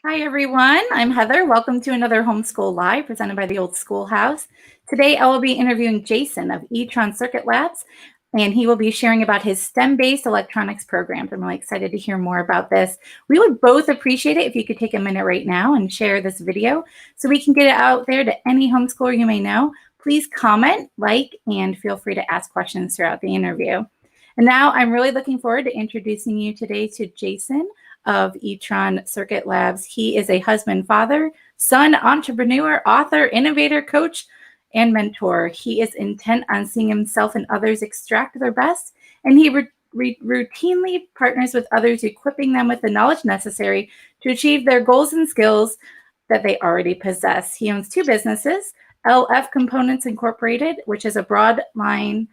Hi, everyone. I'm Heather. Welcome to another Homeschool Live presented by the Old Schoolhouse. Today, I will be interviewing Jason of ETron Circuit Labs, and he will be sharing about his STEM-based electronics programs. I'm really excited to hear more about this. We would both appreciate it if you could take a minute right now and share this video so we can get it out there to any homeschooler you may know. Please comment, like, and feel free to ask questions throughout the interview. And now I'm really looking forward to introducing you today to Jason of ETron Circuit Labs. He is a husband, father, son, entrepreneur, author, innovator, coach, and mentor. He is intent on seeing himself and others extract their best, and he routinely partners with others, equipping them with the knowledge necessary to achieve their goals and skills that they already possess. He owns two businesses, LF Components Incorporated, which is a broad line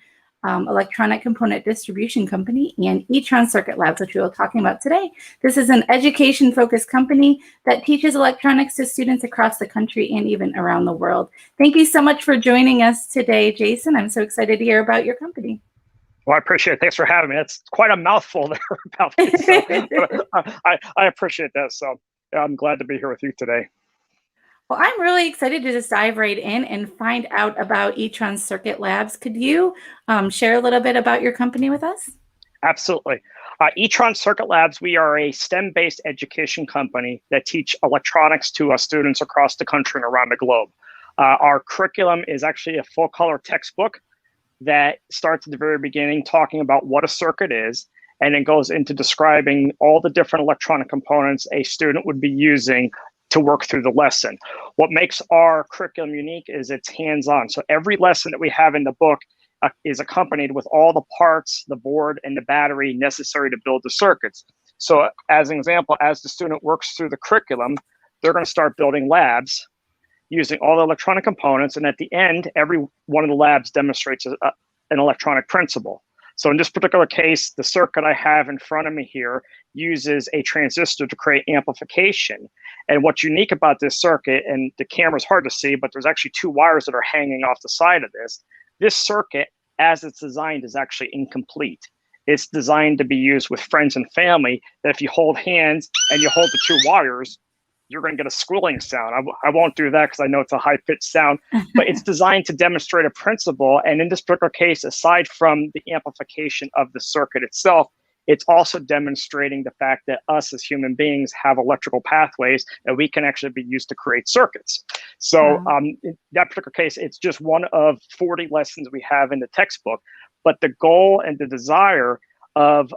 electronic component distribution company, and ETron Circuit Labs, which we will be talking about today. This is an education-focused company that teaches electronics to students across the country and even around the world. Thank you so much for joining us today, Jason. I'm so excited to hear about your company. Well, I appreciate it. Thanks for having me. That's quite a mouthful there about me. So, I appreciate that. So I'm glad to be here with you today. Well, I'm really excited to just dive right in and find out about ETron Circuit Labs. Could you share a little bit about your company with us? Absolutely. ETron Circuit Labs, we are a STEM-based education company that teach electronics to students across the country and around the globe. Our curriculum is actually a full-color textbook that starts at the very beginning talking about what a circuit is, and then goes into describing all the different electronic components a student would be using to work through the lesson. What makes our curriculum unique is it's hands-on. So every lesson that we have in the book is accompanied with all the parts, the board, and the battery necessary to build the circuits. So as an example, as the student works through the curriculum, they're going to start building labs using all the electronic components. And at the end, every one of the labs demonstrates an electronic principle. So in this particular case, the circuit I have in front of me here uses a transistor to create amplification. And what's unique about this circuit, and the camera's hard to see, but there's actually two wires that are hanging off the side of this. This circuit, as it's designed, is actually incomplete. It's designed to be used with friends and family, that if you hold hands and you hold the two wires, you're going to get a squealing sound. I won't do that because I know it's a high-pitched sound, but it's designed to demonstrate a principle. And in this particular case, aside from the amplification of the circuit itself, it's also demonstrating the fact that us as human beings have electrical pathways that we can actually be used to create circuits. So in that particular case, it's just one of 40 lessons we have in the textbook. But the goal and the desire of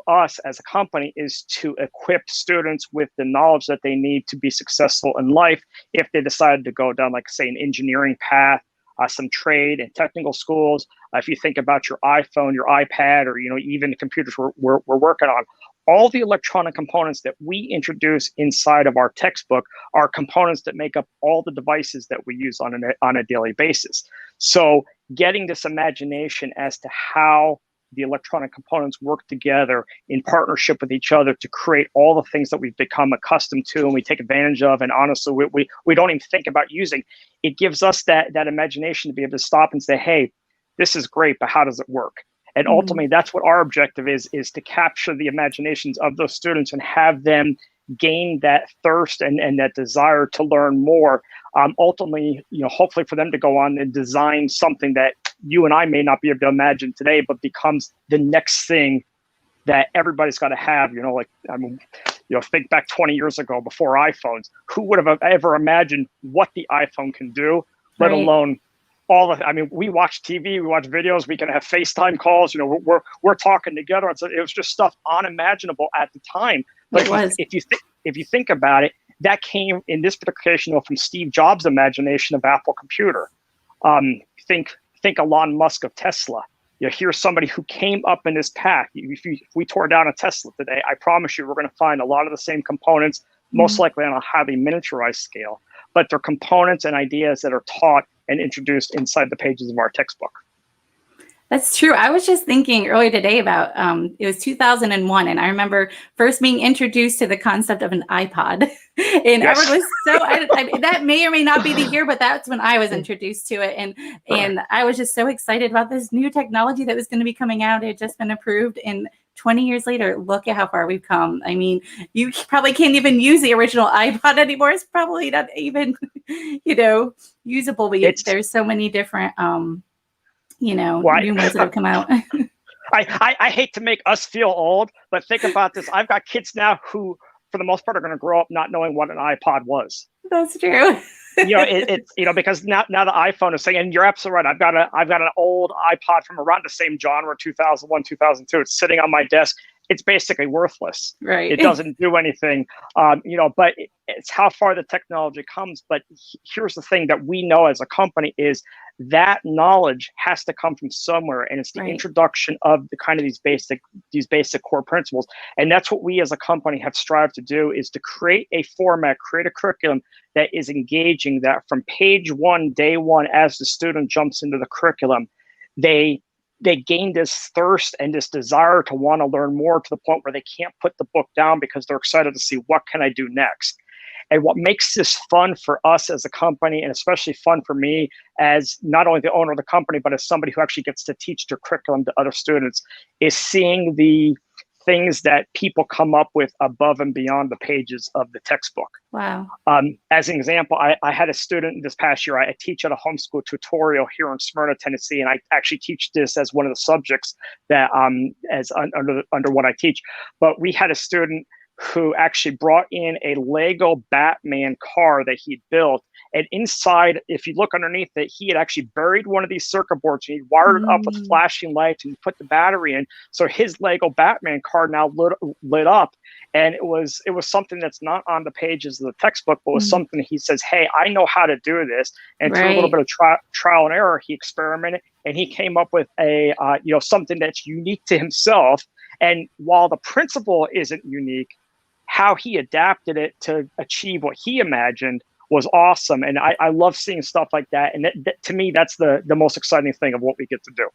us as a company is to equip students with the knowledge that they need to be successful in life if they decided to go down, like, say, an engineering path, some trade and technical schools. If you think about your iPhone, your iPad, or even the computers we're working on, all the electronic components that we introduce inside of our textbook are components that make up all the devices that we use on a daily basis. So getting this imagination as to how the electronic components work together in partnership with each other to create all the things that we've become accustomed to and we take advantage of, and honestly we don't even think about using. It gives us that imagination to be able to stop and say, hey, this is great, but how does it work? And ultimately, that's what our objective is to capture the imaginations of those students and have them gain that thirst and that desire to learn more. Ultimately, hopefully for them to go on and design something that you and I may not be able to imagine today, but becomes the next thing that everybody's got to have. Think back 20 years ago before iPhones. Who would have ever imagined what the iPhone can do, let alone all of? We watch TV, we watch videos, we can have FaceTime calls. We're talking together. It was just stuff unimaginable at the time. But if you think about it, that came in this particular case, from Steve Jobs' imagination of Apple Computer. Think Elon Musk of Tesla. Here's somebody who came up in this path. If we tore down a Tesla today, I promise you we're going to find a lot of the same components, most likely on a highly miniaturized scale. But they're components and ideas that are taught and introduced inside the pages of our textbook. That's true. I was just thinking earlier today about, it was 2001, and I remember first being introduced to the concept of an iPod. And Yes. everyone was so, that may or may not be the year, but that's when I was introduced to it. And I was just so excited about this new technology that was going to be coming out. It had just been approved, and 20 years later, look at how far we've come. I mean, you probably can't even use the original iPod anymore. It's probably not even, usable. There's so many different, new ones that have come out. I hate to make us feel old, but think about this. I've got kids now who, for the most part, are going to grow up not knowing what an iPod was. That's true. Because now the iPhone is saying, and you're absolutely right. I've got an old iPod from around the same genre, 2001, 2002. It's sitting on my desk. It's basically worthless. Right. It doesn't do anything. But it's how far the technology comes. But here's the thing that we know as a company is that knowledge has to come from somewhere, and it's the introduction of the kind of these basic core principles. And that's what we as a company have strived to do, is to create a format, create a curriculum that is engaging, that from page one, day one, as the student jumps into the curriculum, they gain this thirst and this desire to want to learn more, to the point where they can't put the book down because they're excited to see, what can I do next? And what makes this fun for us as a company, and especially fun for me as not only the owner of the company, but as somebody who actually gets to teach their curriculum to other students, is seeing the things that people come up with above and beyond the pages of the textbook. Wow. As an example, I had a student this past year. I teach at a homeschool tutorial here in Smyrna, Tennessee, and I actually teach this as one of the subjects that as under what I teach. But we had a student who actually brought in a Lego Batman car that he built. And inside, if you look underneath it, he had actually buried one of these circuit boards, and he wired it up with flashing lights, and he put the battery in. So his Lego Batman car now lit up. And it was something that's not on the pages of the textbook, but was something he says, hey, I know how to do this. And through a little bit of trial and error, he experimented, and he came up with a something that's unique to himself. And while the principle isn't unique, how he adapted it to achieve what he imagined was awesome. And I love seeing stuff like that. And to me, that's the most exciting thing of what we get to do.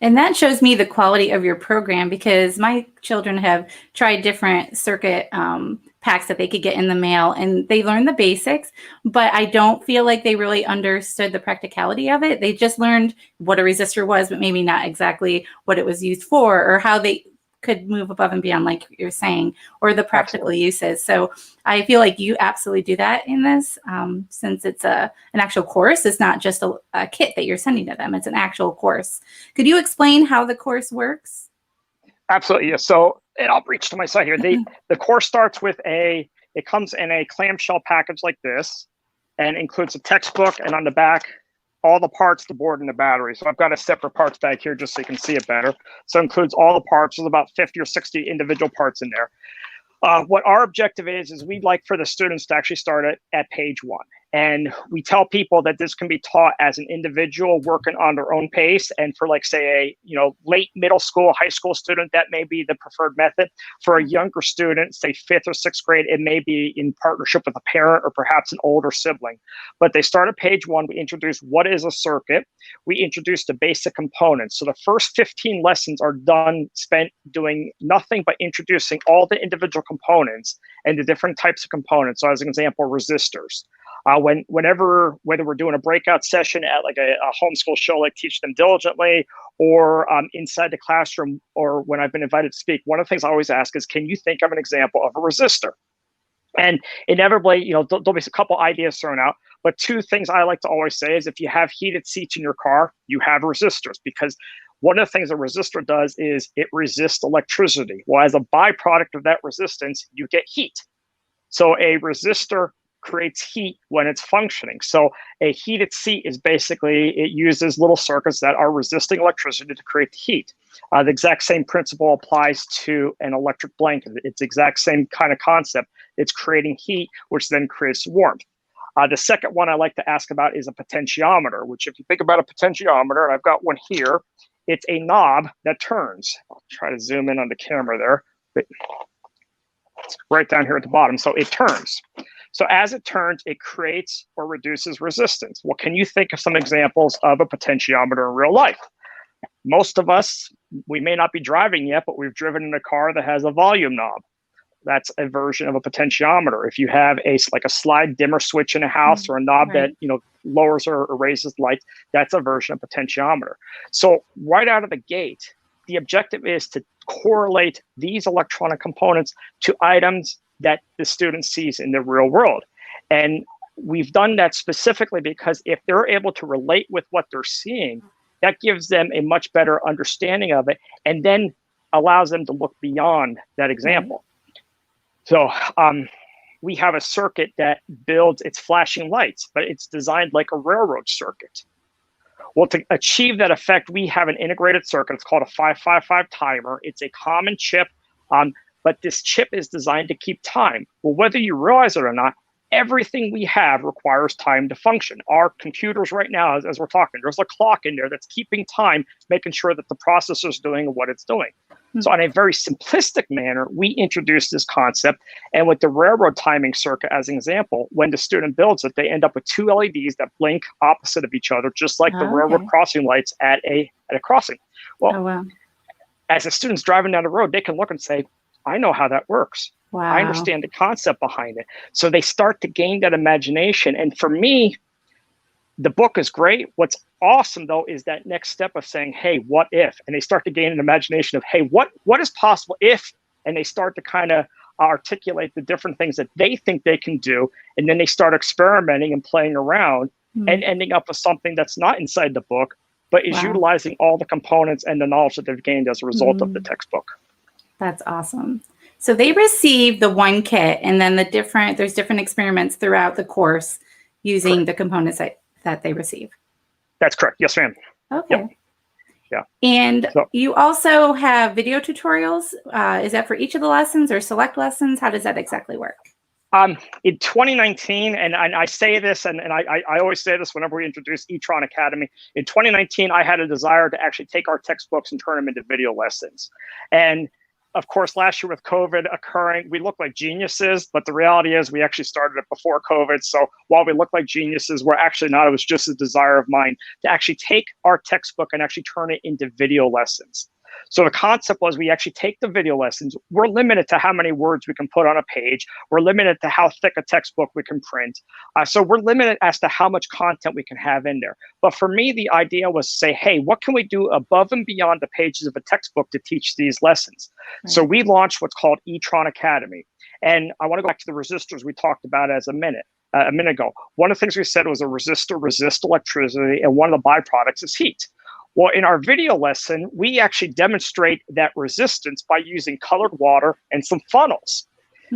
And that shows me the quality of your program, because my children have tried different circuit packs that they could get in the mail, and they learned the basics, but I don't feel like they really understood the practicality of it. They just learned what a resistor was, but maybe not exactly what it was used for, or how they could move above and beyond, like you're saying, or the practical uses. So I feel like you absolutely do that in this, since it's an actual course. It's not just a kit that you're sending to them. It's an actual course. Could you explain how the course works? Absolutely. Yes. So, and I'll reach to my side here. The course starts with it comes in a clamshell package like this, and includes a textbook, and on the back, all the parts, the board, and the battery. So I've got a separate parts bag here just so you can see it better. So it includes all the parts. There's about 50 or 60 individual parts in there. What our objective is we'd like for the students to actually start at page one. And we tell people that this can be taught as an individual working on their own pace. And for, like, say, a late middle school, high school student, that may be the preferred method. For a younger student, say 5th or 6th grade, it may be in partnership with a parent or perhaps an older sibling. But they start at page one. We introduce what is a circuit. We introduce the basic components. So the first 15 lessons are spent doing nothing but introducing all the individual components and the different types of components. So as an example, resistors. Whether we're doing a breakout session at like a homeschool show like Teach Them Diligently, or inside the classroom, or when I've been invited to speak, one of the things I always ask is, can you think of an example of a resistor? And inevitably, there'll be a couple ideas thrown out, but two things I like to always say is, if you have heated seats in your car, you have resistors, because one of the things a resistor does is it resists electricity. Well, as a byproduct of that resistance, you get heat. So a resistor creates heat when it's functioning. So a heated seat is basically, it uses little circuits that are resisting electricity to create heat. The exact same principle applies to an electric blanket. It's the exact same kind of concept. It's creating heat, which then creates warmth. The second one I like to ask about is a potentiometer, which, if you think about a potentiometer, and I've got one here, it's a knob that turns. I'll try to zoom in on the camera there. But it's right down here at the bottom. So it turns. So as it turns, it creates or reduces resistance. Well, can you think of some examples of a potentiometer in real life? Most of us, we may not be driving yet, but we've driven in a car that has a volume knob. That's a version of a potentiometer. If you have a slide dimmer switch in a house, or a knob that lowers or raises lights, that's a version of potentiometer. So right out of the gate, the objective is to correlate these electronic components to items that the student sees in the real world. And we've done that specifically because if they're able to relate with what they're seeing, that gives them a much better understanding of it and then allows them to look beyond that example. So we have a circuit that builds its flashing lights, but it's designed like a railroad circuit. Well, to achieve that effect, we have an integrated circuit. It's called a 555 timer. It's a common chip, but this chip is designed to keep time. Well, whether you realize it or not, everything we have requires time to function. Our computers right now, as we're talking, there's a clock in there that's keeping time, making sure that the processor is doing what it's doing. So in a very simplistic manner, we introduced this concept. And with the railroad timing circuit as an example, when the student builds it, they end up with two LEDs that blink opposite of each other, just like the railroad crossing lights at a crossing. Well, as a student's driving down the road, they can look and say, I know how that works. Wow. I understand the concept behind it. So they start to gain that imagination. And for me, the book is great. What's awesome, though, is that next step of saying, hey, what if? And they start to gain an imagination of, hey, what is possible if? And they start to kind of articulate the different things that they think they can do. And then they start experimenting and playing around and ending up with something that's not inside the book, but is utilizing all the components and the knowledge that they've gained as a result of the textbook. That's awesome. So they receive the one kit, and then there's different experiments throughout the course using the components that they receive. That's correct. Yes, ma'am. Okay. Yep. Yeah. And you also have video tutorials. Is that for each of the lessons or select lessons? How does that exactly work? In 2019, and I say this, and I always say this whenever we introduce ETron Academy, in 2019, I had a desire to actually take our textbooks and turn them into video lessons. And of course, last year with COVID occurring, we look like geniuses, but the reality is we actually started it before COVID. So while we look like geniuses, we're actually not. It was just a desire of mine to actually take our textbook and actually turn it into video lessons. So the concept was we actually take the video lessons. We're limited to how many words we can put on a page. We're limited to how thick a textbook we can print. So we're limited as to how much content we can have in there. But for me, the idea was to say, hey, what can we do above and beyond the pages of a textbook to teach these lessons? Right. So we launched what's called ETron Academy. And I want to go back to the resistors we talked about a minute ago. One of the things we said was a resistor resists electricity, and one of the byproducts is heat. Well, in our video lesson, we actually demonstrate that resistance by using colored water and some funnels,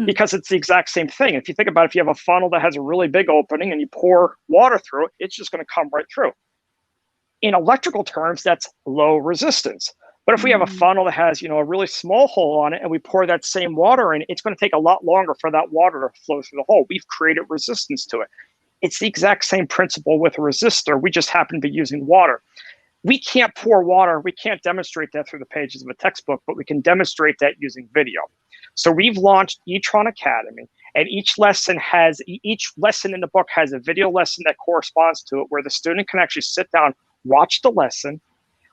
because it's the exact same thing. If you think about it, if you have a funnel that has a really big opening and you pour water through it, it's just going to come right through. In electrical terms, that's low resistance. But if we have a funnel that has, a really small hole on it and we pour that same water in, it's going to take a lot longer for that water to flow through the hole. We've created resistance to it. It's the exact same principle with a resistor. We just happen to be using water. We can't pour water. We can't demonstrate that through the pages of a textbook, but we can demonstrate that using video. So we've launched ETron Academy, and each lesson in the book has a video lesson that corresponds to it, where the student can actually sit down, watch the lesson.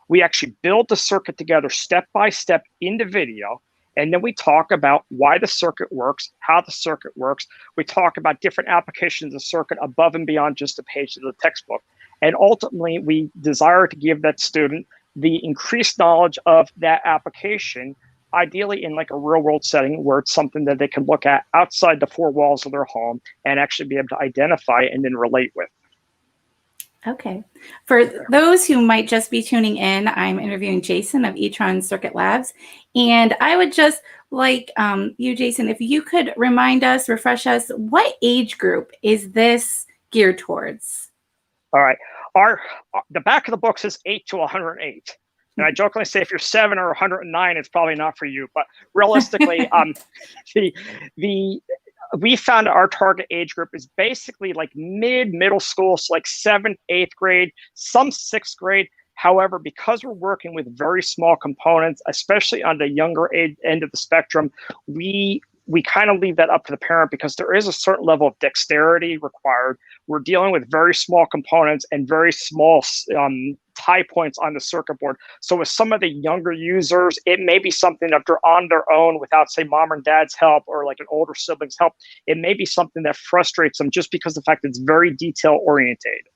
We actually build the circuit together step by step in the video. And then we talk about why the circuit works, how the circuit works. We talk about different applications of the circuit above and beyond just the pages of the textbook. And ultimately, we desire to give that student the increased knowledge of that application, ideally in like a real world setting where it's something that they can look at outside the four walls of their home and actually be able to identify and then relate with. Okay. For those who might just be tuning in, I'm interviewing Jason of ETron Circuit Labs. And I would just like you, Jason, if you could refresh us, what age group is this geared towards? All right. The back of the book says 8 to 108. And I jokingly say if you're 7 or 109, it's probably not for you. But realistically, we found our target age group is basically like middle school, so like 7th, 8th grade, some 6th grade. However, because we're working with very small components, especially on the younger end of the spectrum, we kind of leave that up to the parent because there is a certain level of dexterity required. We're dealing with very small components and very small tie points on the circuit board. So with some of the younger users, it may be something that they're on their own without, say, mom and dad's help or like an older sibling's help. It may be something that frustrates them just because of the fact that it's very detail oriented.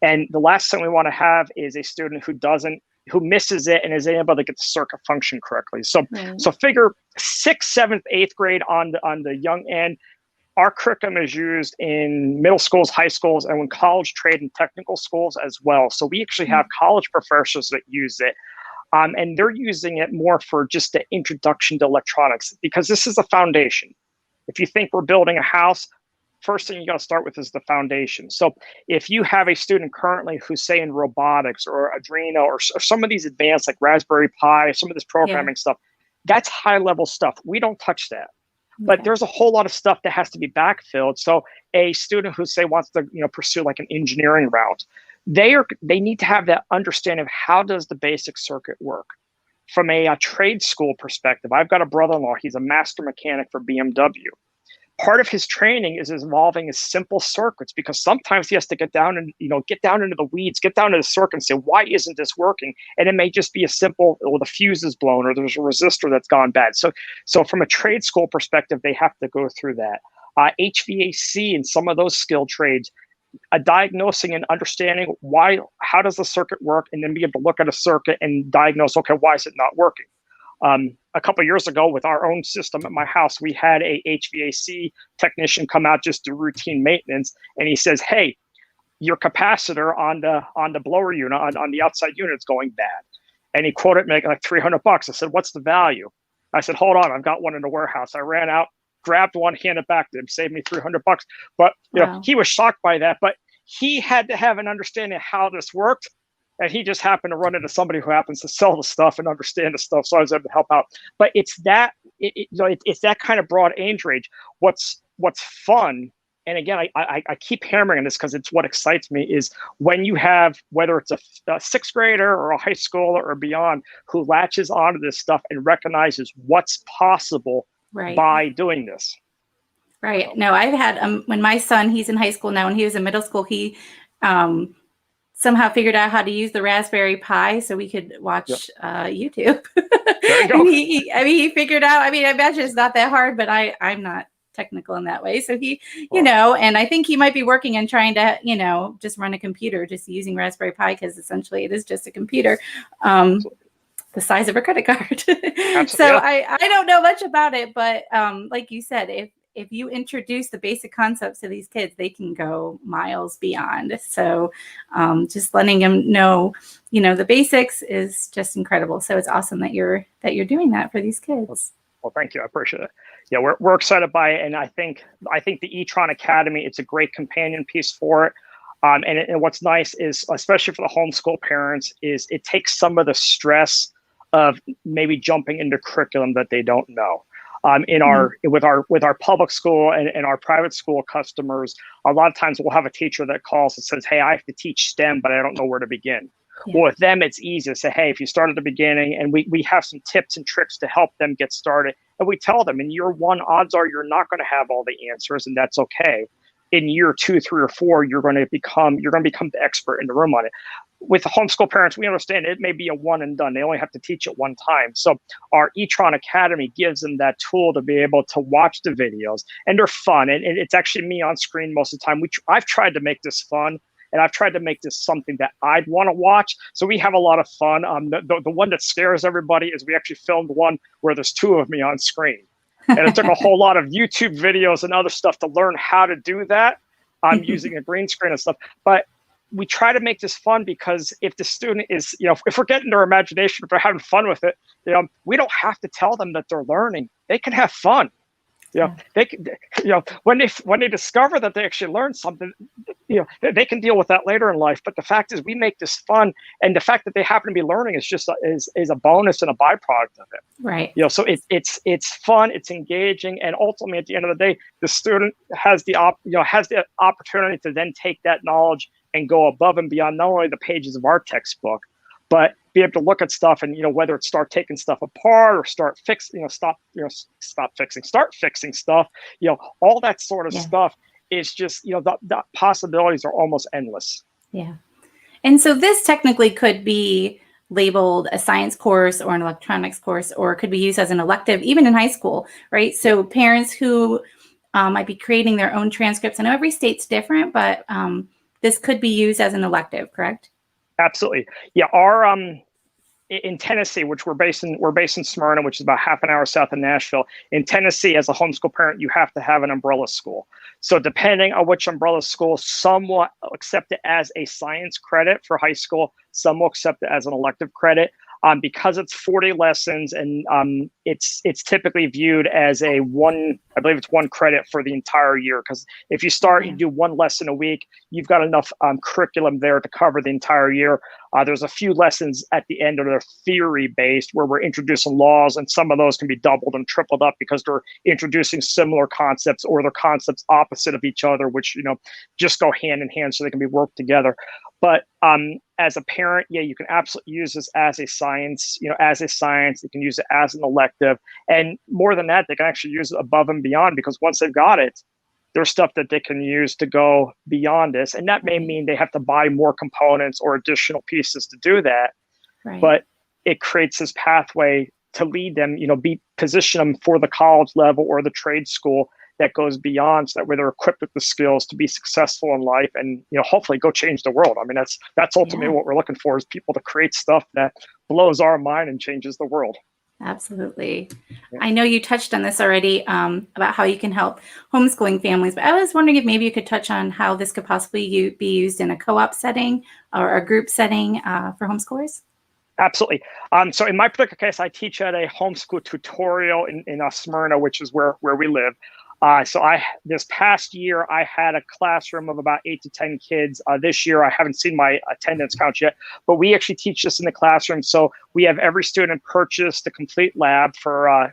And the last thing we want to have is a student who doesn't who misses it and is able to get the circuit function correctly. So Right. so figure 6th, 7th, 8th grade on the young end. Our curriculum is used in middle schools, high schools, and in college, trade, and technical schools as well. So we actually have college professors that use it. And they're using it more for just the introduction to electronics, because this is a foundation. If you think we're building a house, first thing you got to start with is the foundation. So if you have a student currently who's, say, in robotics or Arduino or some of these advanced, like Raspberry Pi, some of this programming stuff, that's high level stuff. We don't touch that. But there's a whole lot of stuff that has to be backfilled. So a student who, say, wants to pursue like an engineering route, they need to have that understanding of how does the basic circuit work. From a trade school perspective, I've got a brother-in-law. He's a master mechanic for BMW. Part of his training is involving his simple circuits, because sometimes he has to get down and get down into the weeds, get down to the circuit and say, why isn't this working? And it may just be a simple, well, the fuse is blown or there's a resistor that's gone bad. So from a trade school perspective, they have to go through that. HVAC and some of those skilled trades, diagnosing and understanding how does the circuit work, and then be able to look at a circuit and diagnose, okay, why is it not working? A couple of years ago, with our own system at my house, we had a HVAC technician come out just do routine maintenance, and he says, "Hey, your capacitor on the blower unit on the outside unit is going bad," and he quoted me like $300. I said, "What's the value?" I said, "Hold on, I've got one in the warehouse." I ran out, grabbed one, handed back to him, saved me $300. But he was shocked by that. But he had to have an understanding of how this worked. And he just happened to run into somebody who happens to sell the stuff and understand the stuff, so I was able to help out. But it's that it's that kind of broad age range. What's fun, and again, I keep hammering on this because it's what excites me, is when you have, whether it's a 6th grader or a high schooler or beyond, who latches onto this stuff and recognizes what's possible by doing this. Right. No, I've had when my son, he's in high school now, when he was in middle school, he somehow figured out how to use the Raspberry Pi so we could watch YouTube. There you go. And he figured out, I imagine it's not that hard, but I'm not technical in that way. So he, and I think he might be working on trying to, just run a computer, just using Raspberry Pi, because essentially it is just a computer. The size of a credit card. So I don't know much about it, but like you said, if you introduce the basic concepts to these kids, they can go miles beyond. So just letting them know, the basics is just incredible. So it's awesome that you're doing that for these kids. Well, thank you. I appreciate it. Yeah, we're excited by it, and I think the ETron Academy, it's a great companion piece for it. And what's nice is, especially for the homeschool parents, is it takes some of the stress of maybe jumping into curriculum that they don't know. With our public school and our private school customers, a lot of times we'll have a teacher that calls and says, "Hey, I have to teach STEM, but I don't know where to begin." Well, with them, it's easy to say, "Hey, if you start at the beginning," and we have some tips and tricks to help them get started. And we tell them, in year 1, odds are you're not going to have all the answers, and that's okay. In year 2, 3, or 4, you're going to become the expert in the room on it. With the homeschool parents, we understand it may be a one and done. They only have to teach it one time. So our ETron Academy gives them that tool to be able to watch the videos, and they're fun. And it's actually me on screen most of the time. I've tried to make this fun, and I've tried to make this something that I'd want to watch. So we have a lot of fun. The one that scares everybody is we actually filmed one where there's 2 of me on screen. And it took a whole lot of YouTube videos and other stuff to learn how to do that. I'm using a green screen and stuff. But we try to make this fun, because if the student is, if we're getting their imagination, if they're having fun with it, we don't have to tell them that they're learning. They can have fun. They can, when they discover that they actually learned something, they can deal with that later in life. But the fact is, we make this fun, and the fact that they happen to be learning is just is a bonus and a byproduct of it. Right. So it's fun, it's engaging, and ultimately at the end of the day, the student has the opportunity to then take that knowledge and go above and beyond not only the pages of our textbook, but be able to look at stuff and, whether it's start taking stuff apart or start fixing stuff, all that sort of stuff is just, the possibilities are almost endless. Yeah. And so this technically could be labeled a science course or an electronics course, or could be used as an elective, even in high school, right? So parents who might be creating their own transcripts, I know every state's different, but this could be used as an elective, correct? Absolutely. Yeah. Our in Tennessee, which we're based in Smyrna, which is about half an hour south of Nashville. In Tennessee, as a homeschool parent, you have to have an umbrella school. So depending on which umbrella school, some will accept it as a science credit for high school, some will accept it as an elective credit. Because it's 40 lessons, and it's typically viewed as I believe it's one credit for the entire year. Because if you start, you do one lesson a week, you've got enough curriculum there to cover the entire year. There's a few lessons at the end that are theory based, where we're introducing laws, and some of those can be doubled and tripled up because they're introducing similar concepts, or they're concepts opposite of each other, which just go hand in hand so they can be worked together. But as a parent, yeah, you can absolutely use this as a science, You can use it as an elective. And more than that, they can actually use it above and beyond, because once they've got it, there's stuff that they can use to go beyond this. And that may mean they have to buy more components or additional pieces to do that. Right. But it creates this pathway to lead them, position them for the college level or the trade school that goes beyond, so that way they're equipped with the skills to be successful in life and, hopefully go change the world. I mean, that's ultimately what we're looking for, is people to create stuff that blows our mind and changes the world. Absolutely. Yeah. I know you touched on this already, about how you can help homeschooling families, but I was wondering if maybe you could touch on how this could possibly be used in a co-op setting or a group setting for homeschoolers. Absolutely. So in my particular case, I teach at a homeschool tutorial in Smyrna, which is where we live. So this past year, I had a classroom of about 8 to 10 kids. This year, I haven't seen my attendance count yet, but we actually teach this in the classroom. So we have every student purchase the complete lab for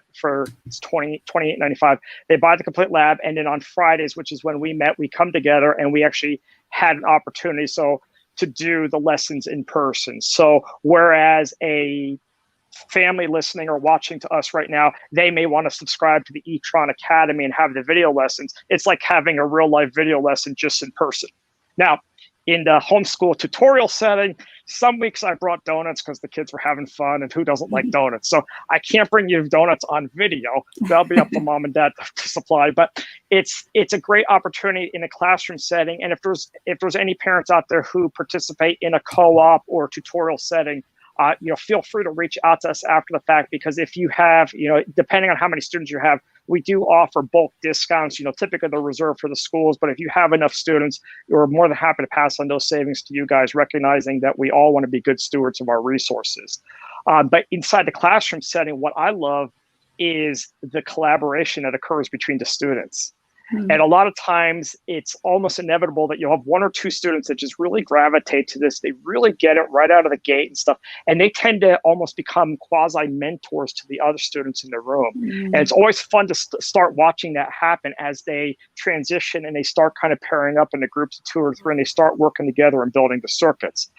it's $28.95. They buy the complete lab, and then on Fridays, which is when we met, we come together and we actually had an opportunity to do the lessons in person. So whereas a family listening or watching to us right now, they may want to subscribe to the ETron Academy and have the video lessons. It's like having a real life video lesson just in person. Now, in the homeschool tutorial setting, some weeks I brought donuts because the kids were having fun, and who doesn't like donuts? So I can't bring you donuts on video. That'll be up to mom and dad to supply. But it's a great opportunity in a classroom setting. And if there's any parents out there who participate in a co-op or tutorial setting, feel free to reach out to us after the fact, because if you have, depending on how many students you have, we do offer bulk discounts. Typically they're reserved for the schools, but if you have enough students, we're more than happy to pass on those savings to you guys, recognizing that we all want to be good stewards of our resources. But inside the classroom setting, what I love is the collaboration that occurs between the students. And a lot of times it's almost inevitable that you'll have one or two students that just really gravitate to this. They really get it right out of the gate and stuff. And they tend to almost become quasi mentors to the other students in the room. And it's always fun to start watching that happen as they transition and they start kind of pairing up into groups of 2 or 3, and they start working together and building the circuits.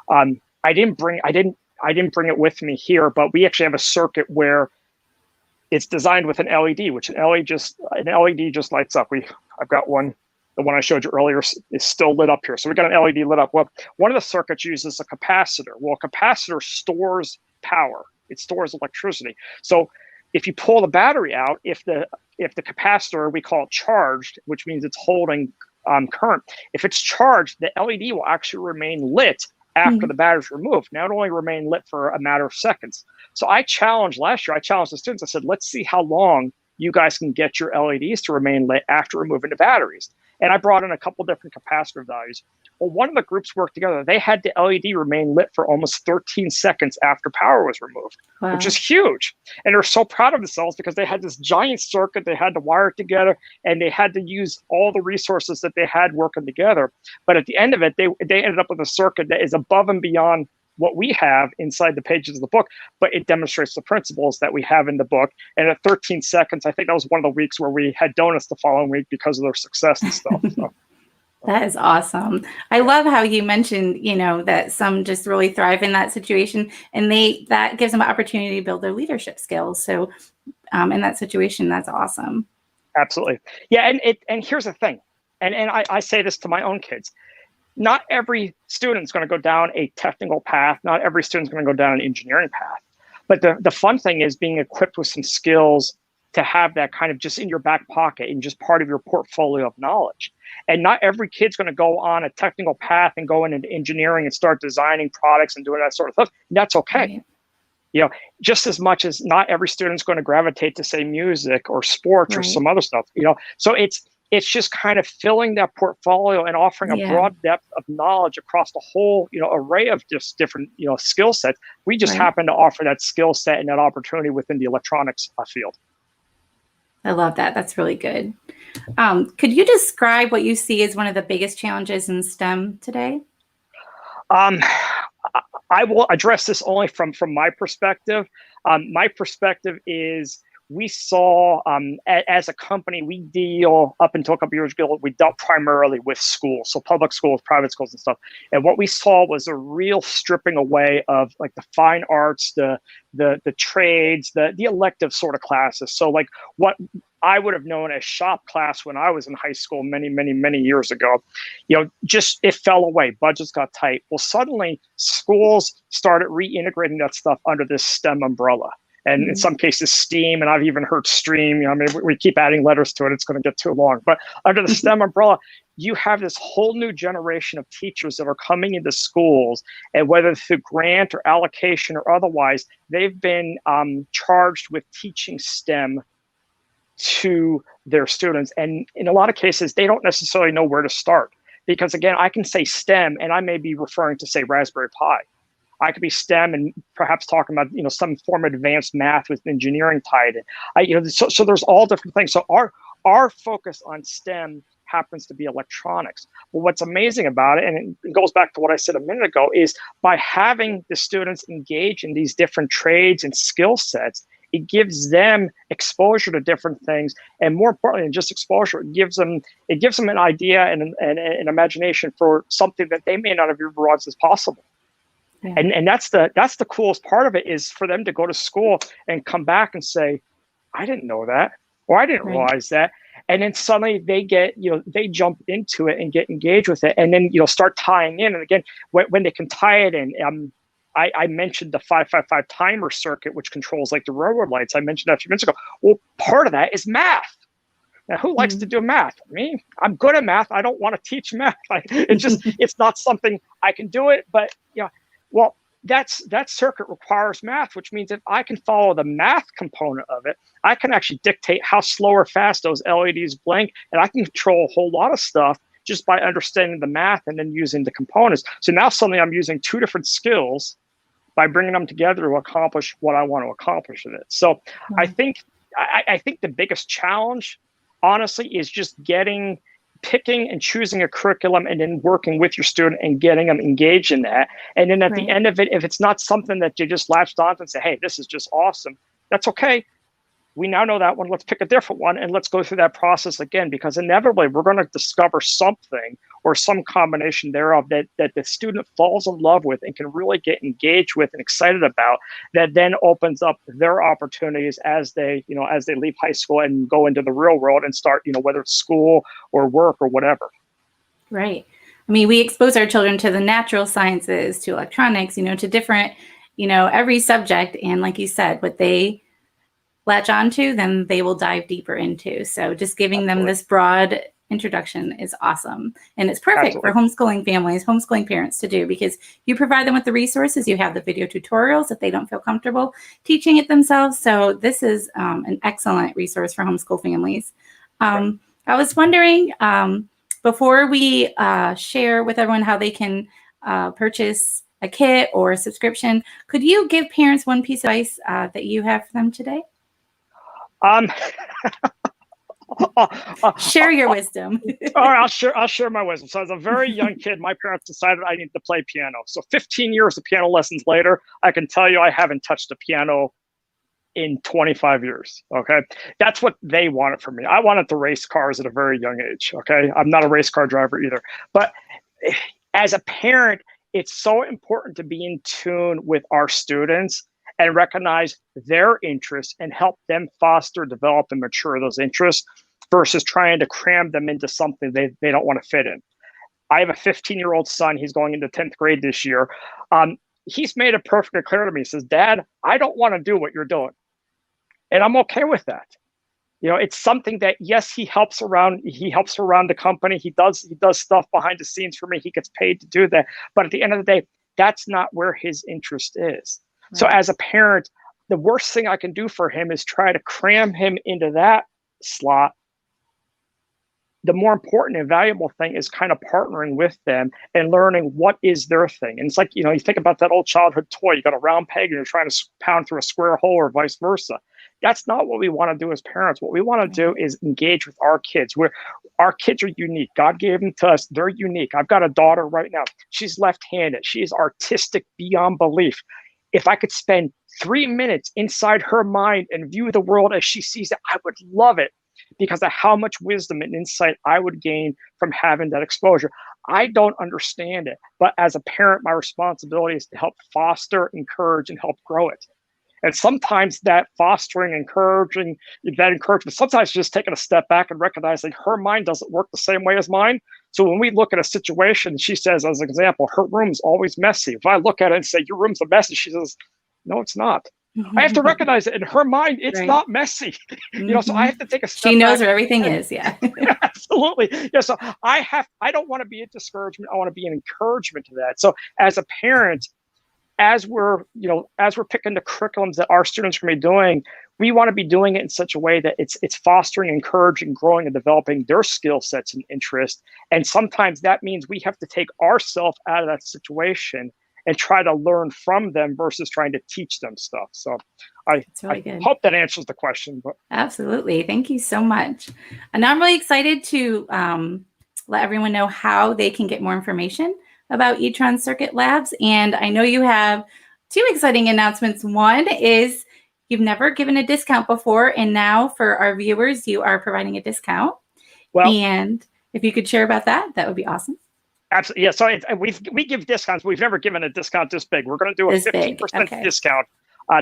I didn't bring it with me here, but we actually have a circuit where it's designed with an LED, which an LED just lights up. I've got one, the one I showed you earlier is still lit up here. So we got an LED lit up. Well, one of the circuits uses a capacitor. Well, a capacitor stores power. It stores electricity. So if you pull the battery out, if the capacitor, we call it charged, which means it's holding current. If it's charged, the LED will actually remain lit after the battery's removed. Now it only remain lit for a matter of seconds. So last year, I challenged the students. I said, let's see how long you guys can get your LEDs to remain lit after removing the batteries. And I brought in a couple different capacitor values. Well, one of the groups worked together. They had the LED remain lit for almost 13 seconds after power was removed, which is huge. And they're so proud of themselves because they had this giant circuit. They had to wire it together, and they had to use all the resources that they had working together. But at the end of it, they ended up with a circuit that is above and beyond what we have inside the pages of the book, but it demonstrates the principles that we have in the book. And at 13 seconds, I think that was one of the weeks where we had donuts the following week because of their success and stuff. So. That is awesome. I love how you mentioned, that some just really thrive in that situation, and that gives them an opportunity to build their leadership skills. So in that situation, that's awesome. Absolutely. Yeah. And here's the thing. And I say this to my own kids. Not every student's going to go down a technical path. Not every student's going to go down an engineering path. But the fun thing is being equipped with some skills to have that kind of just in your back pocket and just part of your portfolio of knowledge. And not every kid's going to go on a technical path and go into engineering and start designing products and doing that sort of stuff. And that's okay. just as much as not every student's going to gravitate to say music or sports or Right. some other stuff, so it's just kind of filling that portfolio and offering a Yeah. broad depth of knowledge across the whole, array of just different, skill sets. We just Right. happen to offer that skill set and that opportunity within the electronics field. I love that. That's really good. Could you describe what you see as one of the biggest challenges in STEM today? I will address this only from my perspective. My perspective is we saw, as a company, we deal, up until a couple years ago, we dealt primarily with schools, so public schools, private schools and stuff. And what we saw was a real stripping away of like the fine arts, the trades, the elective sort of classes. So like what I would have known as shop class when I was in high school many years ago, just it fell away. Budgets got tight. Well, suddenly schools started reintegrating that stuff under this STEM umbrella. And in some cases, STEAM, and I've even heard STREAM. We keep adding letters to it. It's going to get too long. But under the STEM umbrella, you have this whole new generation of teachers that are coming into schools, and whether through grant or allocation or otherwise, they've been charged with teaching STEM to their students. And in a lot of cases, they don't necessarily know where to start. Because again, I can say STEM, and I may be referring to, say, Raspberry Pi. I could be STEM and perhaps talking about, some form of advanced math with engineering tied in. So there's all different things. So our focus on STEM happens to be electronics. But what's amazing about it, and it goes back to what I said a minute ago, is by having the students engage in these different trades and skill sets, it gives them exposure to different things, and more importantly than just exposure, it gives them an idea and an imagination for something that they may not have even realized as possible. Yeah. And that's the coolest part of it, is for them to go to school and come back and say, I didn't know that, or I didn't realize that. And then suddenly they get, they jump into it and get engaged with it, and then, start tying in. And again, when they can tie it in, I mentioned the 555 timer circuit, which controls like the railroad lights. I mentioned that a few minutes ago. Well, part of that is math. Now, who likes to do math? Me? I'm good at math. I don't want to teach math. It's not something I can do it, but well, that circuit requires math, which means if I can follow the math component of it, I can actually dictate how slow or fast those LEDs blink, and I can control a whole lot of stuff just by understanding the math and then using the components. So now suddenly I'm using two different skills by bringing them together to accomplish what I want to accomplish with it. So I think the biggest challenge, honestly, is just picking and choosing a curriculum and then working with your student and getting them engaged in that. And then at the end of it, if it's not something that you just latched on and say, hey, this is just awesome, that's okay. We now know that one. Let's pick a different one and let's go through that process again, because inevitably we're going to discover something or some combination thereof that the student falls in love with and can really get engaged with and excited about, that then opens up their opportunities as they leave high school and go into the real world and start, whether it's school or work or whatever. Right. I mean, we expose our children to the natural sciences, to electronics, to different, every subject. And like you said, what they latch onto, then they will dive deeper into. So just giving them this broad introduction is awesome. And it's perfect for homeschooling families, homeschooling parents to do, because you provide them with the resources. You have the video tutorials if they don't feel comfortable teaching it themselves. So this is an excellent resource for homeschool families. I was wondering, before we share with everyone how they can purchase a kit or a subscription, could you give parents one piece of advice that you have for them today? Share your wisdom. All right, I'll share my wisdom. So as a very young kid, my parents decided I needed to play piano. So 15 years of piano lessons later, I can tell you I haven't touched a piano in 25 years. Okay. That's what they wanted from me. I wanted to race cars at a very young age. Okay. I'm not a race car driver either. But as a parent, it's so important to be in tune with our students and recognize their interests and help them foster, develop, and mature those interests versus trying to cram them into something they don't want to fit in. I have a 15-year-old son. He's going into 10th grade this year. He's made it perfectly clear to me. He says, Dad, I don't want to do what you're doing. And I'm okay with that. It's something that, yes, he helps around the company. He does stuff behind the scenes for me. He gets paid to do that. But at the end of the day, that's not where his interest is. So Right. as a parent, the worst thing I can do for him is try to cram him into that slot. The more important and valuable thing is kind of partnering with them and learning what is their thing. And it's like, you think about that old childhood toy. You got a round peg and you're trying to pound through a square hole, or vice versa. That's not what we want to do as parents. What we want to do is engage with our kids. Our kids are unique. God gave them to us. They're unique. I've got a daughter right now. She's left-handed. She is artistic beyond belief. If I could spend 3 minutes inside her mind and view the world as she sees it, I would love it, because of how much wisdom and insight I would gain from having that exposure. I don't understand it, but as a parent, my responsibility is to help foster, encourage, and help grow it. And sometimes that fostering, encouraging, that encouragement, sometimes just taking a step back and recognizing her mind doesn't work the same way as mine. So when we look at a situation, she says, as an example, her room's always messy. If I look at it and say, your room's a mess, she says, no, it's not. I have to recognize it in her mind, it's Right. not messy. So I have to take a step She knows back. where everything is. Yeah. Absolutely. Yeah. So I don't want to be a discouragement. I want to be an encouragement to that. So as a parent, as we're picking the curriculums that our students are going to be doing, we want to be doing it in such a way that it's fostering, encouraging, growing, and developing their skill sets and interests. And sometimes that means we have to take ourselves out of that situation and try to learn from them versus trying to teach them stuff. So I hope that answers the question. But Absolutely. Thank you so much. And I'm really excited to let everyone know how they can get more information about ETron Circuit Labs. And I know you have two exciting announcements. One is you've never given a discount before, and now for our viewers, you are providing a discount. Well, and if you could share about that, that would be awesome. Absolutely. Yeah. So we give discounts. We've never given a discount this big. We're going to do a 15% discount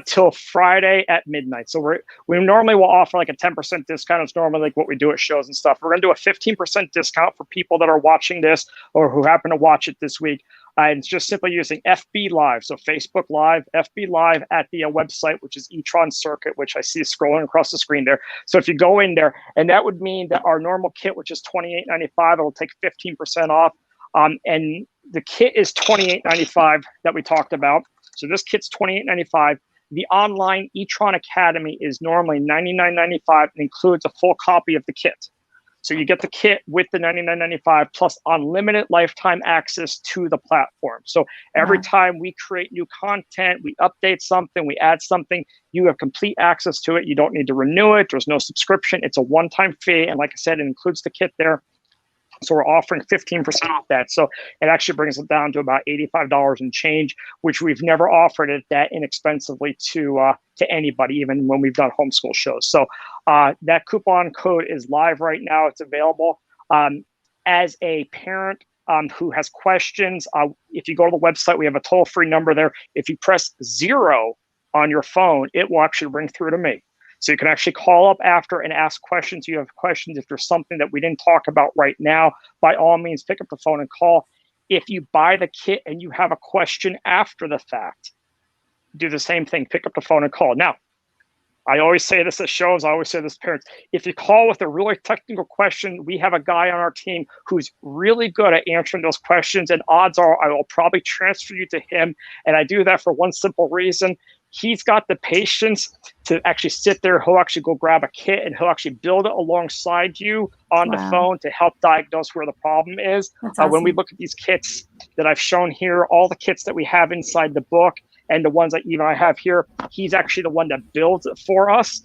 till Friday at midnight. So we normally will offer like a 10% discount. It's normally like what we do at shows and stuff. We're going to do a 15% discount for people that are watching this or who happen to watch it this week. And it's just simply using FB Live. So Facebook Live, FB Live at the website, which is ETron Circuit, which I see scrolling across the screen there. So if you go in there, and that would mean that our normal kit, which is $28.95, it'll take 15% off. And the kit is $28.95 that we talked about. So this kit's $28.95. The online ETron Academy is normally $99.95 and includes a full copy of the kit. So you get the kit with the $99.95 plus unlimited lifetime access to the platform. So every time we create new content, we update something, we add something, you have complete access to it. You don't need to renew it. There's no subscription. It's a one-time fee. And like I said, it includes the kit there. So we're offering 15% off that. So it actually brings it down to about $85 and change, which we've never offered it that inexpensively to anybody, even when we've done homeschool shows. So that coupon code is live right now. It's available. As a parent who has questions, if you go to the website, we have a toll-free number there. If you press 0 on your phone, it will actually ring through to me. So you can actually call up after and ask questions. You have questions. If there's something that we didn't talk about right now, by all means, pick up the phone and call. If you buy the kit and you have a question after the fact, do the same thing. Pick up the phone and call. Now, I always say this at shows. I always say this to parents. If you call with a really technical question, we have a guy on our team who's really good at answering those questions. And odds are I will probably transfer you to him. And I do that for one simple reason. He's got the patience to actually sit there. He'll actually go grab a kit and he'll actually build it alongside you on the phone to help diagnose where the problem is. Awesome. When we look at these kits that I've shown here, all the kits that we have inside the book and the ones that even I have here, he's actually the one that builds it for us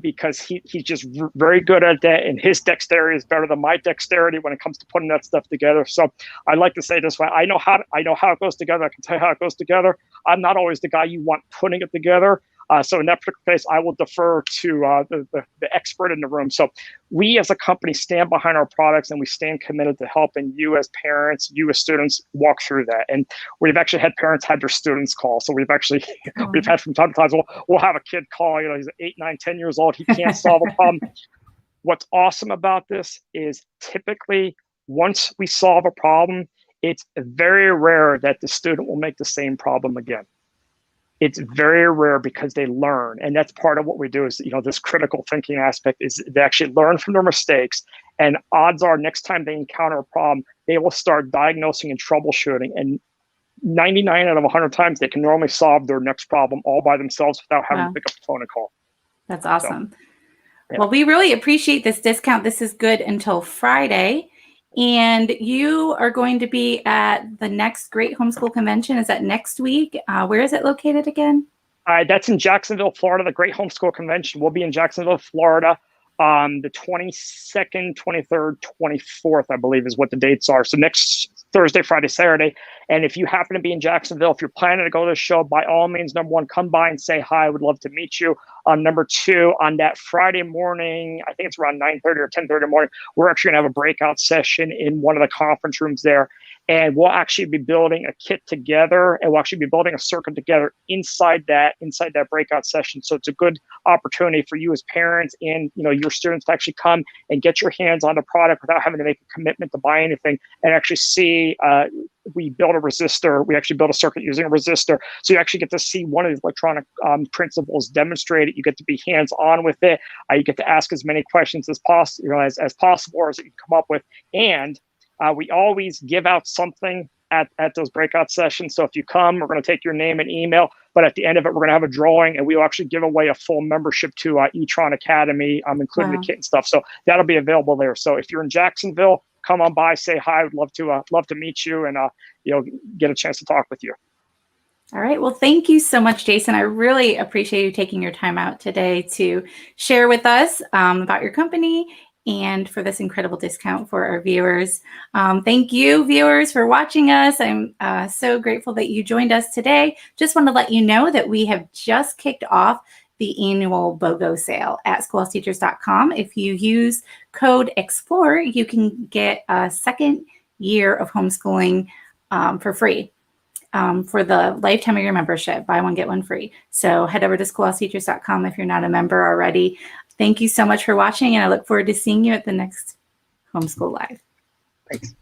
because he's just very good at that. And his dexterity is better than my dexterity when it comes to putting that stuff together. So I like to say this way, I know how it goes together. I can tell you how it goes together. I'm not always the guy you want putting it together. So in that particular case, I will defer to the expert in the room. So we as a company stand behind our products and we stand committed to helping you as parents, you as students walk through that. And we've actually had parents had their students call. So we've actually, we've had from time to time, we'll have a kid call, he's 8, 9, 10 years old. He can't solve a problem. What's awesome about this is typically once we solve a problem, it's very rare that the student will make the same problem again. It's very rare because they learn. And that's part of what we do is, this critical thinking aspect is they actually learn from their mistakes. And odds are next time they encounter a problem, they will start diagnosing and troubleshooting. And 99 out of 100 times, they can normally solve their next problem all by themselves without having to pick up the phone and call. That's awesome. So, yeah. Well, we really appreciate this discount. This is good until Friday. And you are going to be at the next Great Homeschool Convention. Is that next week? Where is it located again? That's in Jacksonville, Florida. The Great Homeschool Convention will be in Jacksonville, Florida. The 22nd, 23rd, 24th, I believe, is what the dates are. So next Thursday, Friday, Saturday. And if you happen to be in Jacksonville, if you're planning to go to the show, by all means, number one, come by and say hi. I would love to meet you. Number two, on that Friday morning, I think it's around 9:30 or 10:30 in the morning, we're actually going to have a breakout session in one of the conference rooms there. And we'll actually be building a kit together, and we'll actually be building a circuit together inside that breakout session. So it's a good opportunity for you as parents and your students to actually come and get your hands on the product without having to make a commitment to buy anything, and actually see. We build a resistor. We actually build a circuit using a resistor. So you actually get to see one of these electronic principles demonstrated. You get to be hands-on with it. You get to ask as many questions as possible, as possible, or as you can come up with. And we always give out something at those breakout sessions. So if you come, we're going to take your name and email. But at the end of it, we're going to have a drawing, and we will actually give away a full membership to ETron Academy, including the kit and stuff. So that'll be available there. So if you're in Jacksonville, come on by, say hi. I'd love to meet you and get a chance to talk with you. All right. Well, thank you so much, Jason. I really appreciate you taking your time out today to share with us about your company and for this incredible discount for our viewers. Thank you, viewers, for watching us. I'm so grateful that you joined us today. Just want to let you know that we have just kicked off the annual BOGO sale at schoolhouseteachers.com. If you use code EXPLORE, you can get a second year of homeschooling for free for the lifetime of your membership. Buy one, get one free. So head over to schoolhouseteachers.com if you're not a member already. Thank you so much for watching, and I look forward to seeing you at the next Homeschool Live. Thanks.